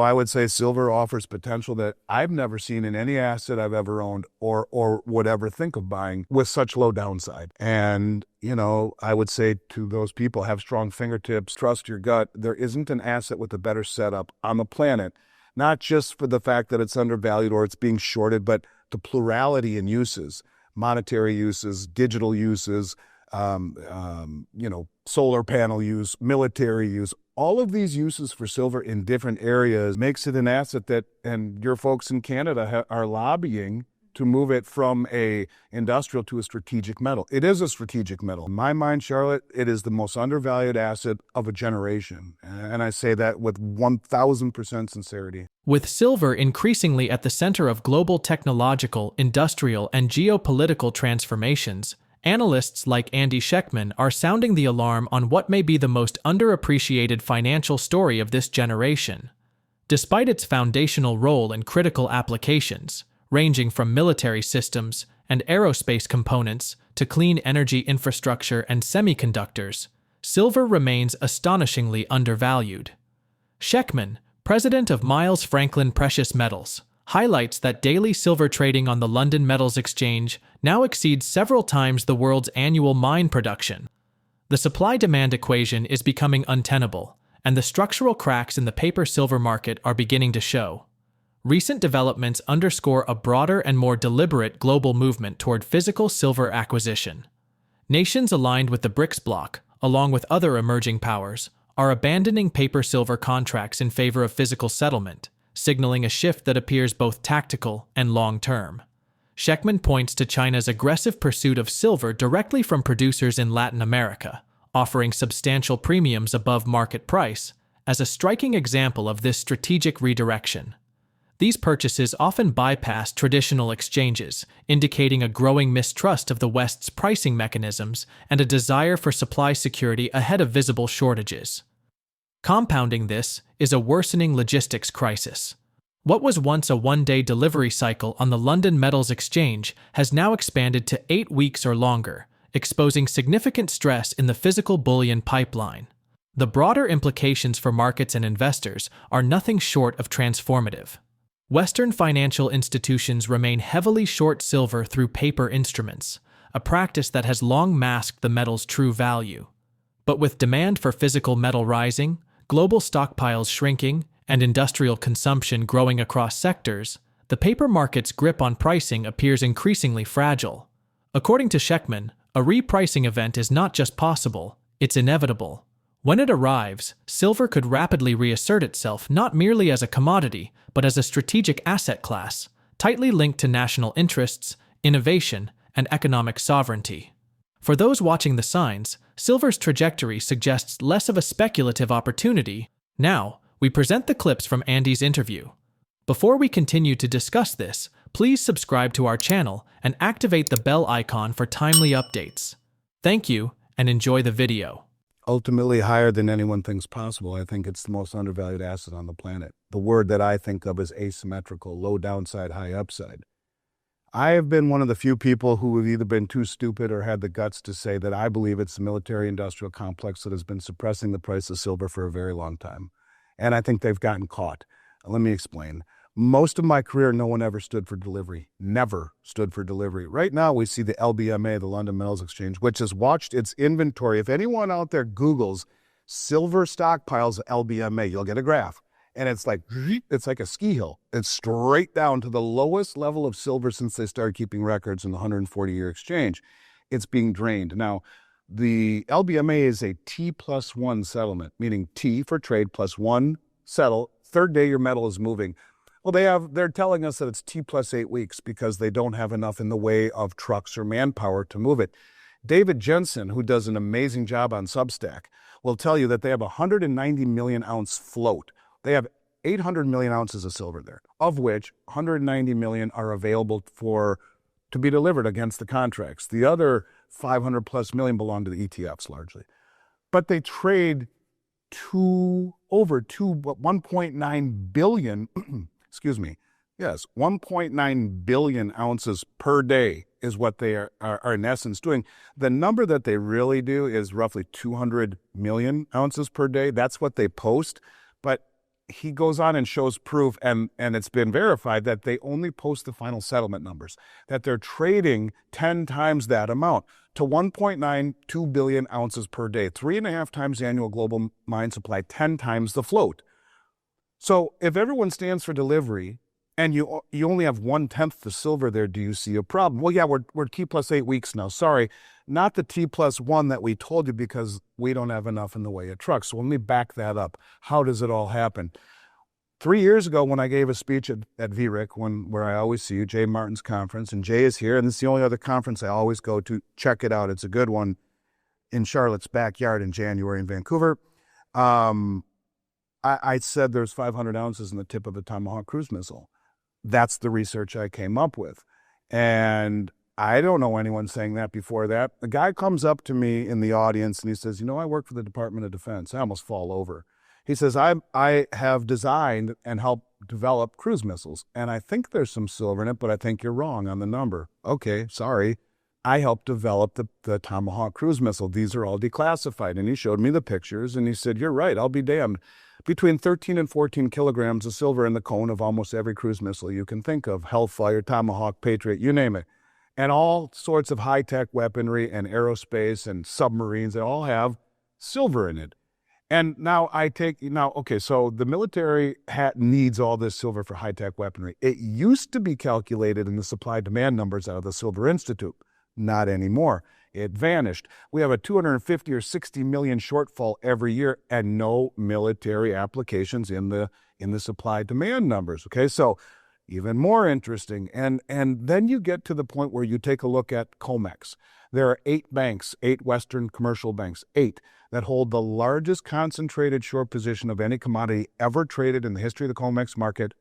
I would say silver offers potential that I've never seen in any asset I've ever owned or would ever think of buying with such low downside. And, I would say to those people, have strong fingertips, trust your gut. There isn't an asset with a better setup on the planet, not just for the fact that it's undervalued or it's being shorted, but the plurality in uses, monetary uses, digital uses, solar panel use, military use. All of these uses for silver in different areas makes it an asset that, and your folks in Canada are lobbying to move it from a industrial to a strategic metal. It is a strategic metal. In my mind, Charlotte, it is the most undervalued asset of a generation. And I say that with 1,000% sincerity. With silver increasingly at the center of global technological, industrial, and geopolitical transformations, analysts like Andy Schectman are sounding the alarm on what may be the most underappreciated financial story of this generation. Despite its foundational role in critical applications, ranging from military systems and aerospace components to clean energy infrastructure and semiconductors, silver remains astonishingly undervalued. Schectman, president of Miles Franklin Precious Metals, highlights that daily silver trading on the London Metals Exchange now exceeds several times the world's annual mine production. The supply-demand equation is becoming untenable, and the structural cracks in the paper-silver market are beginning to show. Recent developments underscore a broader and more deliberate global movement toward physical silver acquisition. Nations aligned with the BRICS bloc, along with other emerging powers, are abandoning paper-silver contracts in favor of physical settlement, signaling a shift that appears both tactical and long-term. Schectman points to China's aggressive pursuit of silver directly from producers in Latin America, offering substantial premiums above market price, as a striking example of this strategic redirection. These purchases often bypass traditional exchanges, indicating a growing mistrust of the West's pricing mechanisms and a desire for supply security ahead of visible shortages. Compounding this is a worsening logistics crisis. What was once a one-day delivery cycle on the London Metals Exchange has now expanded to 8 weeks or longer, exposing significant stress in the physical bullion pipeline. The broader implications for markets and investors are nothing short of transformative. Western financial institutions remain heavily short silver through paper instruments, a practice that has long masked the metal's true value. But with demand for physical metal rising, global stockpiles shrinking, and industrial consumption growing across sectors, the paper market's grip on pricing appears increasingly fragile. According to Schectman, a repricing event is not just possible, it's inevitable. When it arrives, silver could rapidly reassert itself not merely as a commodity, but as a strategic asset class, tightly linked to national interests, innovation, and economic sovereignty. For those watching the signs, silver's trajectory suggests less of a speculative opportunity. Now, we present the clips from Andy's interview. Before we continue to discuss this, please subscribe to our channel and activate the bell icon for timely updates. Thank you, and enjoy the video. Ultimately higher than anyone thinks possible. I think it's the most undervalued asset on the planet. The word that I think of is asymmetrical, low downside, high upside. I have been one of the few people who have either been too stupid or had the guts to say that I believe it's the military-industrial complex that has been suppressing the price of silver for a very long time. And I think they've gotten caught. Let me explain. Most of my career, no one ever stood for delivery. Never stood for delivery. Right now, we see the LBMA, the London Metals Exchange, which has watched its inventory. If anyone out there Googles silver stockpiles of LBMA, you'll get a graph. And it's like a ski hill. It's straight down to the lowest level of silver since they started keeping records in the 140-year exchange. It's being drained. Now, the LBMA is a T+1 settlement, meaning T for trade plus 1 settle. Third day your metal is moving. Well, they're telling us that it's T+8 weeks because they don't have enough in the way of trucks or manpower to move it. David Jensen, who does an amazing job on Substack, will tell you that they have a 190 million ounce float. They have 800 million ounces of silver there, of which 190 million are available to be delivered against the contracts. The other 500 plus million belong to the ETFs largely. But they trade 1.9 billion 1.9 billion ounces per day is what they are in essence doing. The number that they really do is roughly 200 million ounces per day. That's what they post. But he goes on and shows proof, and it's been verified that they only post the final settlement numbers, that they're trading 10 times that amount to 1.92 billion ounces per day, 3.5 times the annual global mine supply, 10 times the float. So if everyone stands for delivery and you only have 1/10 the silver there, do you see a problem? Well, yeah, we're T plus 8 weeks now. Sorry, not the T plus 1 that we told you, because we don't have enough in the way of trucks. So let me back that up. How does it all happen? 3 years ago, when I gave a speech at BRICS, where I always see you, Jay Martin's conference, and Jay is here, and it's the only other conference I always go to. Check it out. It's a good one, in Charlotte's backyard in January in Vancouver. I said there's 500 ounces in the tip of a Tomahawk cruise missile. That's the research I came up with. And I don't know anyone saying that before that. A guy comes up to me in the audience and he says, I work for the Department of Defense. I almost fall over. He says, I have designed and helped develop cruise missiles, and I think there's some silver in it, but I think you're wrong on the number. Okay, sorry. I helped develop the Tomahawk cruise missile. These are all declassified. And he showed me the pictures, and he said, you're right, I'll be damned. Between 13 and 14 kilograms of silver in the cone of almost every cruise missile you can think of, Hellfire, Tomahawk, Patriot, you name it. And all sorts of high-tech weaponry and aerospace and submarines, they all have silver in it. And now okay, so the military needs all this silver for high-tech weaponry. It used to be calculated in the supply-demand numbers out of the Silver Institute. Not anymore. It vanished. We have a 250 or 60 million shortfall every year and no military applications in the supply-demand numbers. Okay, so even more interesting. And then you get to the point where you take a look at COMEX. There are 8 banks, 8 Western commercial banks, 8, that hold the largest concentrated short position of any commodity ever traded in the history of the COMEX market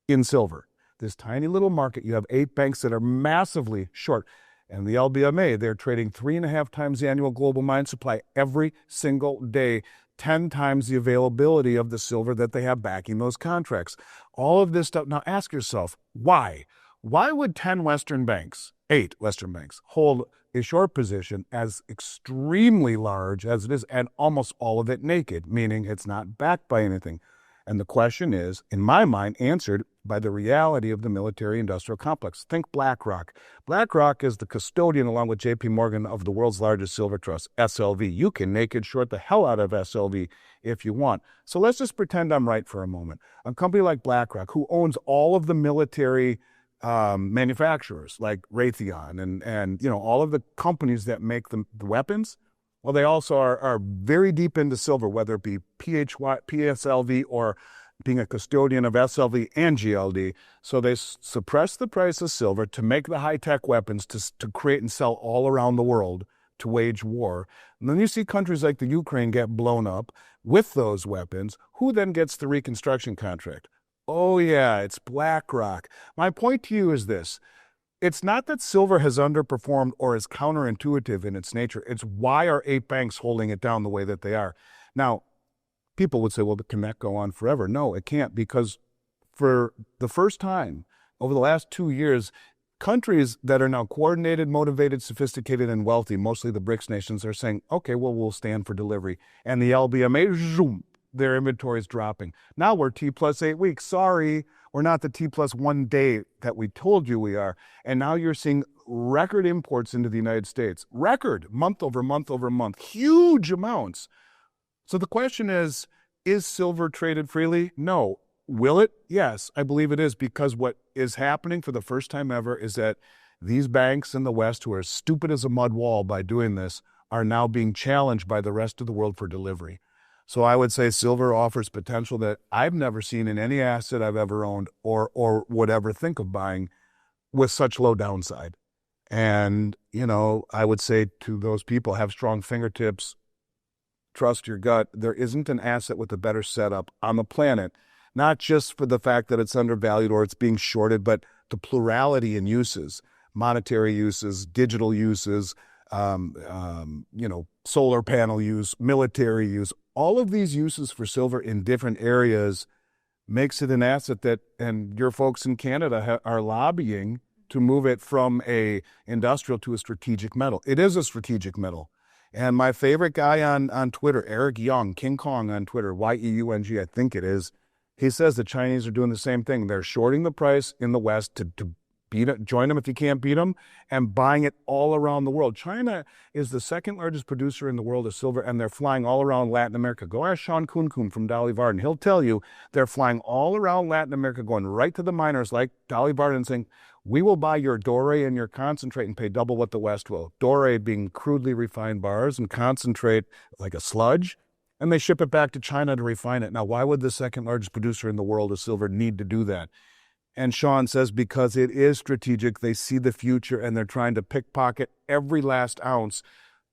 in silver. This tiny little market, you have 8 banks that are massively short. And the LBMA, they're trading 3.5 times the annual global mine supply every single day, 10 times the availability of the silver that they have backing those contracts. All of this stuff. Now ask yourself, why? Why would 10 Western banks, 8 Western banks, hold a short position as extremely large as it is, and almost all of it naked, meaning it's not backed by anything? And the question is, in my mind, answered by the reality of the military-industrial complex. Think BlackRock. BlackRock is the custodian, along with JP Morgan, of the world's largest silver trust, SLV. You can naked short the hell out of SLV if you want. So let's just pretend I'm right for a moment. A company like BlackRock, who owns all of the military manufacturers, like Raytheon and all of the companies that make the weapons, well, they also are very deep into silver, whether it be PSLV or being a custodian of SLV and GLD. So they suppress the price of silver to make the high-tech weapons to create and sell all around the world to wage war. And then you see countries like the Ukraine get blown up with those weapons. Who then gets the reconstruction contract? Oh, yeah, it's BlackRock. My point to you is this. It's not that silver has underperformed or is counterintuitive in its nature. It's why are 8 banks holding it down the way that they are. Now, people would say, well, can that go on forever? No, it can't, because for the first time over the last 2 years, countries that are now coordinated, motivated, sophisticated, and wealthy, mostly the BRICS nations, are saying, okay, well, we'll stand for delivery. And the LBMA, zoom, their inventory is dropping. Now we're T plus 8 weeks. Sorry, we're not the T plus 1 day that we told you we are. And now you're seeing record imports into the United States. Record, month over month over month. Huge amounts. So the question is silver traded freely? No. Will it? Yes, I believe it is, because what is happening for the first time ever is that these banks in the West, who are stupid as a mud wall by doing this, are now being challenged by the rest of the world for delivery. So I would say silver offers potential that I've never seen in any asset I've ever owned or would ever think of buying with such low downside. And, I would say to those people, have strong fingertips, trust your gut. There isn't an asset with a better setup on the planet, not just for the fact that it's undervalued or it's being shorted, but the plurality in uses, monetary uses, digital uses, solar panel use, military use. All of these uses for silver in different areas makes it an asset that, and your folks in Canada are lobbying to move it from a industrial to a strategic metal. It is a strategic metal. And my favorite guy on Twitter, Eric Young, King Kong on Twitter, Yeung, I think it is, He says the Chinese are doing the same thing. They're shorting the price in the West to beat it, join them if you can't beat them, and buying it all around the world. China is the second largest producer in the world of silver, and they're flying all around Latin America. Go ask Sean Kunkun from Dolly Varden. He'll tell you they're flying all around Latin America, going right to the miners like Dolly Varden, saying, we will buy your doré and your concentrate and pay double what the West will. Doré being crudely refined bars and concentrate like a sludge, and they ship it back to China to refine it. Now, why would the second largest producer in the world of silver need to do that? And Sean says because it is strategic, they see the future, and they're trying to pickpocket every last ounce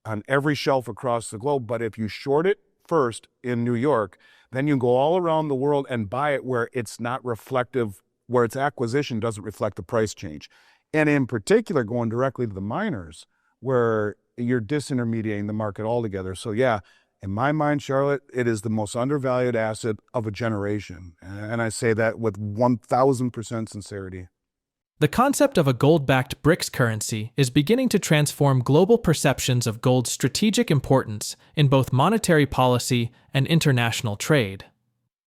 on every shelf across the globe. But if you short it first in New York, then you go all around the world and buy it where it's not reflective, where its acquisition doesn't reflect the price change. And in particular, going directly to the miners, where you're disintermediating the market altogether. So yeah, in my mind, Charlotte, it is the most undervalued asset of a generation. And I say that with 1,000% sincerity. The concept of a gold-backed BRICS currency is beginning to transform global perceptions of gold's strategic importance in both monetary policy and international trade.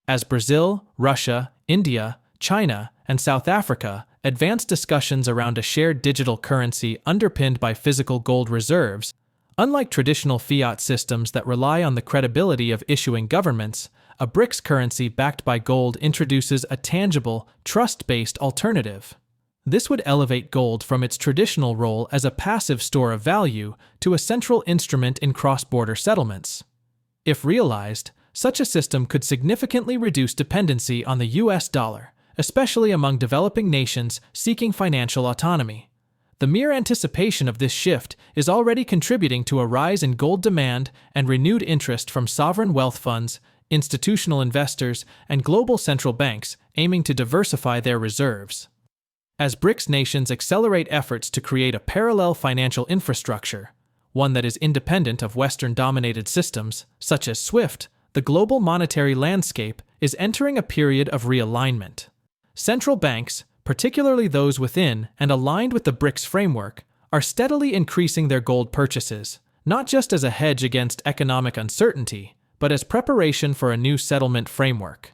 As Brazil, Russia, India, China, and South Africa advance discussions around a shared digital currency underpinned by physical gold reserves, unlike traditional fiat systems that rely on the credibility of issuing governments, a BRICS currency backed by gold introduces a tangible, trust-based alternative. This would elevate gold from its traditional role as a passive store of value to a central instrument in cross-border settlements. If realized, such a system could significantly reduce dependency on the US dollar, especially among developing nations seeking financial autonomy. The mere anticipation of this shift is already contributing to a rise in gold demand and renewed interest from sovereign wealth funds, institutional investors, and global central banks aiming to diversify their reserves. As BRICS nations accelerate efforts to create a parallel financial infrastructure, one that is independent of Western-dominated systems, such as SWIFT, the global monetary landscape is entering a period of realignment. Central banks, particularly those within and aligned with the BRICS framework, are steadily increasing their gold purchases, not just as a hedge against economic uncertainty, but as preparation for a new settlement framework.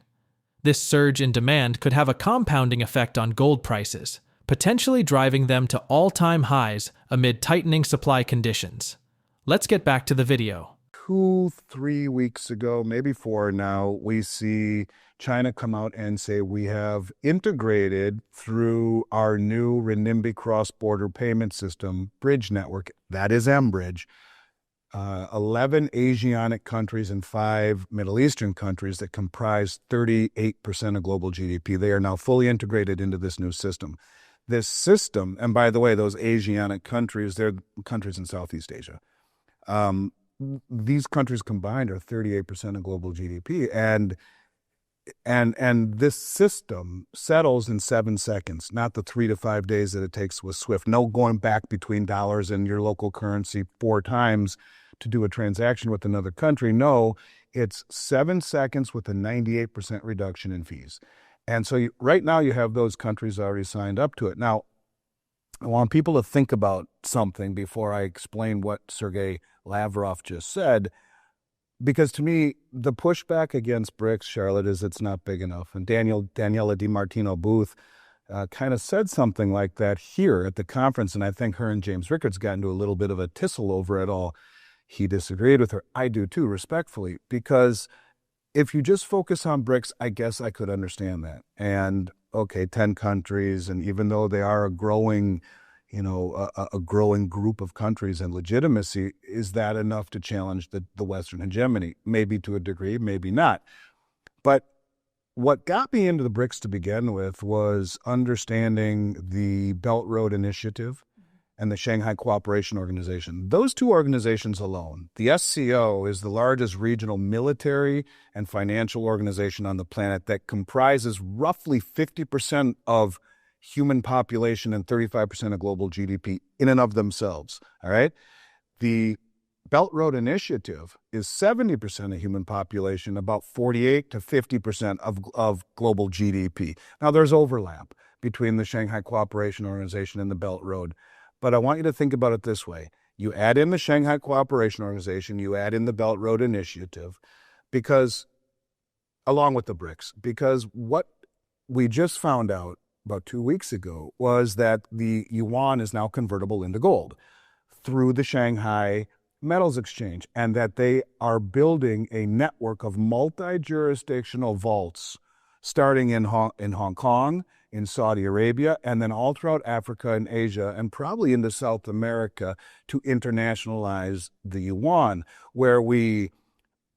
This surge in demand could have a compounding effect on gold prices, potentially driving them to all-time highs amid tightening supply conditions. Let's get back to the video. 2-3 weeks ago, maybe 4 now, we see China come out and say we have integrated through our new renminbi cross-border payment system, bridge network, that is mBridge, 11 Asianic countries and 5 Middle Eastern countries that comprise 38% of global GDP. They are now fully integrated into this new system. This system, and by the way, those Asianic countries, they're countries in Southeast Asia. These countries combined are 38% of global GDP, and this system settles in 7 seconds, not the 3 to 5 days that it takes with SWIFT. No going back between dollars and your local currency 4 times to do a transaction with another country. No, it's 7 seconds with a 98% reduction in fees. And so right now you have those countries already signed up to it. Now, I want people to think about something before I explain what Sergei Lavrov just said, because to me, the pushback against BRICS, Charlotte, is it's not big enough. And Daniela DiMartino Booth kind of said something like that here at the conference, and I think her and James Rickards got into a little bit of a tussle over it all. He disagreed with her. I do too, respectfully, because if you just focus on BRICS, I guess I could understand that. And okay, 10 countries, and even though they are a growing, a growing group of countries and legitimacy, is that enough to challenge the Western hegemony? Maybe to a degree, maybe not. But what got me into the BRICS to begin with was understanding the Belt Road Initiative and the Shanghai Cooperation Organization. Those two organizations alone, the SCO is the largest regional military and financial organization on the planet that comprises roughly 50% of human population and 35% of global GDP in and of themselves, all right? The Belt Road Initiative is 70% of human population, about 48 to 50% of global GDP. Now, there's overlap between the Shanghai Cooperation Organization and the Belt Road, but I want you to think about it this way. You add in the Shanghai Cooperation Organization, you add in the Belt Road Initiative, because along with the BRICS, because what we just found out about 2 weeks ago was that the yuan is now convertible into gold through the Shanghai Metals Exchange, and that they are building a network of multi-jurisdictional vaults starting in Hong Kong, in Saudi Arabia, and then all throughout Africa and Asia, and probably into South America, to internationalize the yuan, where we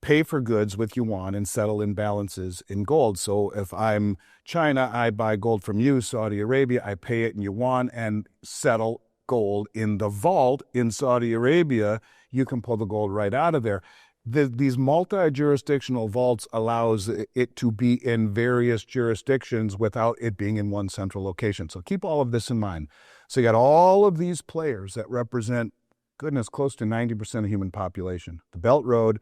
pay for goods with yuan and settle imbalances in gold. So if I'm China, I buy gold from you, Saudi Arabia, I pay it in yuan and settle gold in the vault in Saudi Arabia. You can pull the gold right out of there. These multi-jurisdictional vaults allows it to be in various jurisdictions without it being in one central location. So keep all of this in mind. So you got all of these players that represent, goodness, close to 90% of human population. The Belt Road,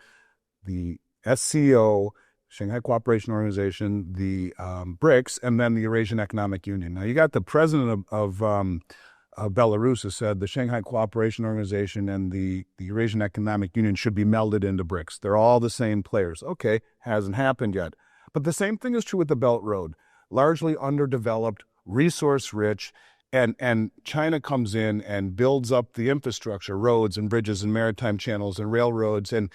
the SCO, Shanghai Cooperation Organization, the BRICS, and then the Eurasian Economic Union. Now, you got the president of Belarus who said the Shanghai Cooperation Organization and the Eurasian Economic Union should be melded into BRICS. They're all the same players. Okay, hasn't happened yet. But the same thing is true with the Belt Road. Largely underdeveloped, resource-rich, and China comes in and builds up the infrastructure, roads and bridges and maritime channels and railroads, and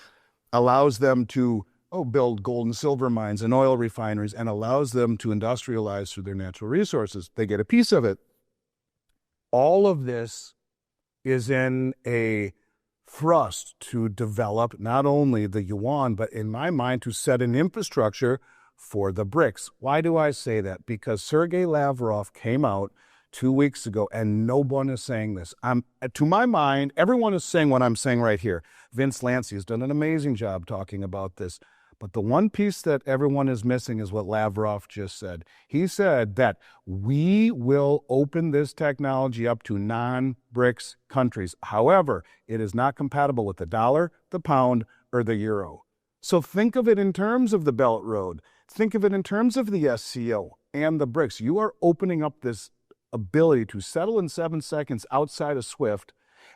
allows them to build gold and silver mines and oil refineries, and allows them to industrialize through their natural resources. They get a piece of it. All of this is in a thrust to develop not only the yuan, but in my mind, to set an infrastructure for the BRICS. Why do I say that? Because Sergei Lavrov came out 2 weeks ago, and no one is saying this. To my mind, everyone is saying what I'm saying right here. Vince Lancy has done an amazing job talking about this. But the one piece that everyone is missing is what Lavrov just said. He said that we will open this technology up to non-BRICS countries. However, it is not compatible with the dollar, the pound, or the euro. So think of it in terms of the Belt Road. Think of it in terms of the SCO and the BRICS. You are opening up this ability to settle in 7 seconds outside of SWIFT,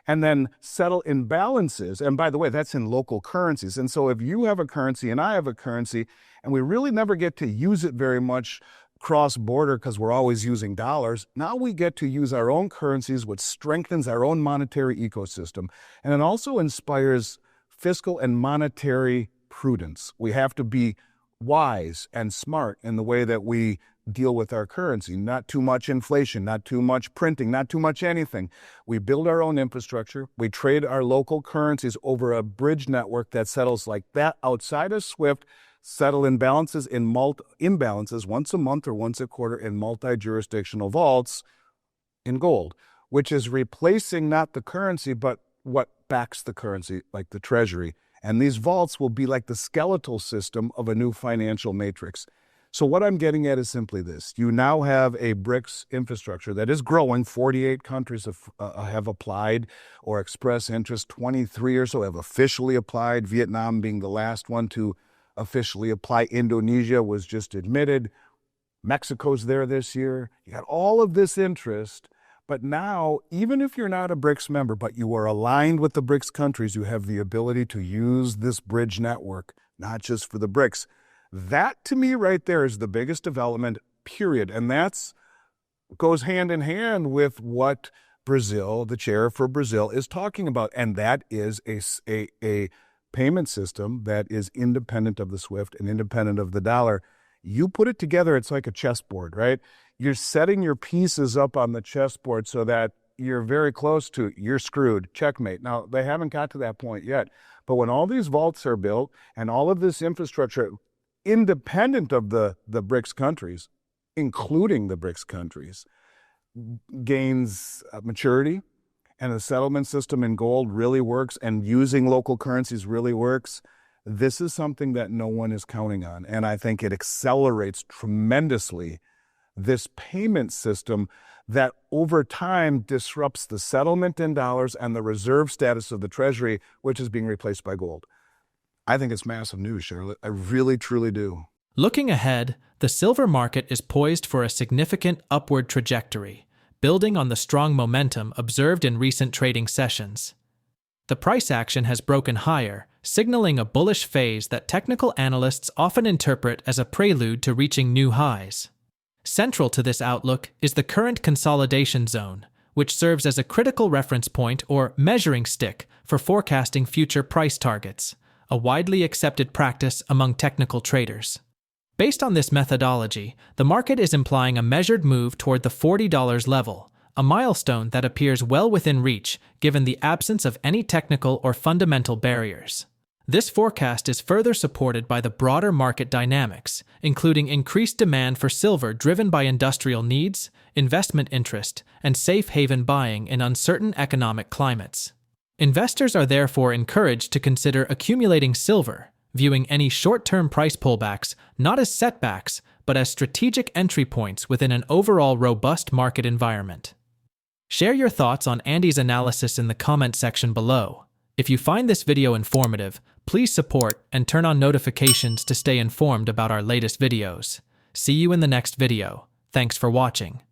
and then settle imbalances. And by the way, that's in local currencies. And so if you have a currency and I have a currency, and we really never get to use it very much cross-border because we're always using dollars, now we get to use our own currencies, which strengthens our own monetary ecosystem. And it also inspires fiscal and monetary prudence. We have to be wise and smart in the way that we deal with our currency. Not too much inflation, not too much printing, not too much anything. We build our own infrastructure. We trade our local currencies over a bridge network that settles like that outside of SWIFT, settle imbalances once a month or once a quarter in multi-jurisdictional vaults in gold, which is replacing not the currency, but what backs the currency, like the treasury. And these vaults will be like the skeletal system of a new financial matrix. So what I'm getting at is simply this. You now have a BRICS infrastructure that is growing. 48 countries have applied or expressed interest. 23 or so have officially applied, Vietnam being the last one to officially apply. Indonesia was just admitted. Mexico's there this year. You got all of this interest. But now, even if you're not a BRICS member, but you are aligned with the BRICS countries, you have the ability to use this bridge network, not just for the BRICS. That, to me, right there is the biggest development, period. And that's goes hand in hand with what Brazil, the chair for Brazil, is talking about. And that is a payment system that is independent of the SWIFT and independent of the dollar. You put it together, it's like a chessboard, right? You're setting your pieces up on the chessboard so that you're very close to, you're screwed, checkmate. Now, they haven't got to that point yet. But when all these vaults are built and all of this infrastructure, independent of the BRICS countries, including the BRICS countries, gains maturity, and the settlement system in gold really works, and using local currencies really works, this is something that no one is counting on. And I think it accelerates tremendously this payment system that over time disrupts the settlement in dollars and the reserve status of the treasury, which is being replaced by gold. I think it's massive news, Charlotte. I really, truly do. Looking ahead, the silver market is poised for a significant upward trajectory, building on the strong momentum observed in recent trading sessions. the price action has broken higher, signaling a bullish phase that technical analysts often interpret as a prelude to reaching new highs. Central to this outlook is the current consolidation zone, which serves as a critical reference point or measuring stick for forecasting future price targets, a widely accepted practice among technical traders. Based on this methodology, the market is implying a measured move toward the $40 level, a milestone that appears well within reach given the absence of any technical or fundamental barriers. This forecast is further supported by the broader market dynamics, including increased demand for silver driven by industrial needs, investment interest, and safe haven buying in uncertain economic climates. Investors are therefore encouraged to consider accumulating silver, viewing any short-term price pullbacks not as setbacks, but as strategic entry points within an overall robust market environment. Share your thoughts on Andy's analysis in the comment section below. If you find this video informative, please support and turn on notifications to stay informed about our latest videos. See you in the next video. Thanks for watching.